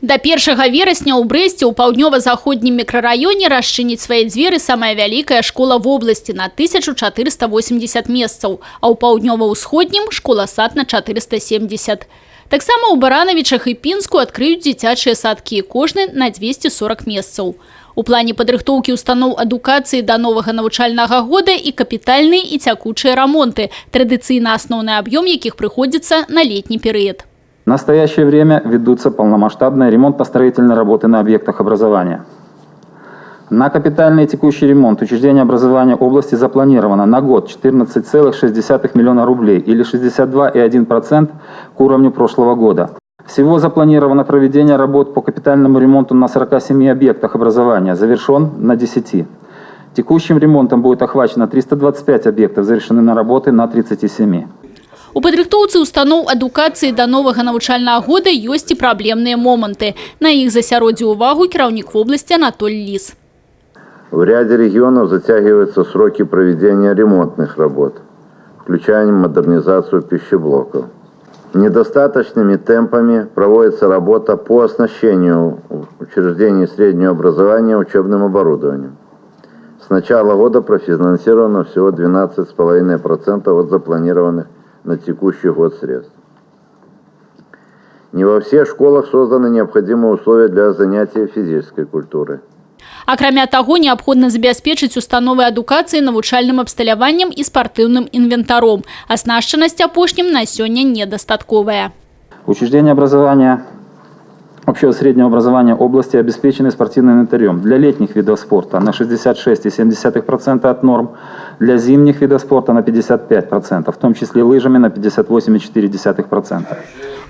До 1 верасня ў Брэсце ў паўднёва-заходнім мікрараёне расчыніць свае дзверы самая вялікая школа в области на 1480 месцаў, а ў паўднёва-ўсходнім школа-сад на 470. Таксама ў Баранавічах і Пінску адкрыюць дзіцячыя садкі, кожны на 240 месцаў. У плане падрыхтоўкі устаноў адукацыі да новага навучальнага года і капітальныя і цякучыя рамонты, традыцыйна асноўны аб'ём якіх прыходзіцца на летні перыяд. В настоящее время ведутся полномасштабные ремонтно-строительные работы на объектах образования. На капитальный и текущий ремонт учреждения образования области запланировано на год 14,6 миллиона рублей или 62,1% к уровню прошлого года. Всего запланировано проведение работ по капитальному ремонту на 47 объектах образования, завершен на 10. Текущим ремонтом будет охвачено 325 объектов, завершены на работы на 37. У падрыхтоўцы устаноў адукацыі да новага навучальнага года ёсць і праблемныя моманты. На іх засяродзіў увагу кіраўнік вобласці Анатолий Лис. В ряде регионов затягиваются сроки проведения ремонтных работ, включая модернизацию пищеблоков. Недостаточными темпами проводится работа по оснащению учреждений среднего образования учебным оборудованием. С начала года профинансировано всего 12,5% от запланированных на текущий год средств. Не во всех школах созданы необходимые условия для занятий физической культурой. Акрамя таго, неабходна забяспечыць установы адукацыі навучальным абсталяваннем і спартыўным інвентаром. Аснашчанасць апошнім на сёння недастатковая. Учреждения образования общего среднего образования области обеспечены спортивным инвентарем для летних видов спорта на 66,7% от норм, для зимних видов спорта на 55%, в том числе лыжами на 58,4%.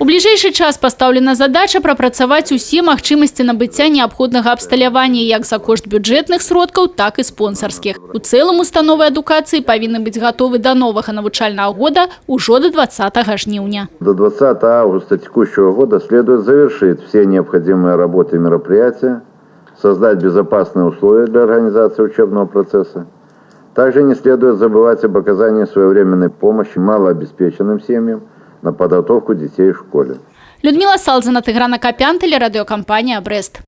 У бліжэйшы час пастаўлена задача прапрацаваць усе магчымасці набыцця неабходнага абсталявання як за кошт бюджэтных сродкаў, так і спонсарскіх. У цэлым установы адукацыі павінны быць гатовы да новага навучальнага года ўжо до 20 жніўня. До 20 августа текущего года следует завершить все необходимые работы и мероприятия, создать безопасные условия для организации учебного процесса. Также не следует забывать об оказании своевременной помощи малообеспеченным семьям на подготовку детей в школе. Людмила Салзина, Тигран Акопян, телерадиокомпания «Брест».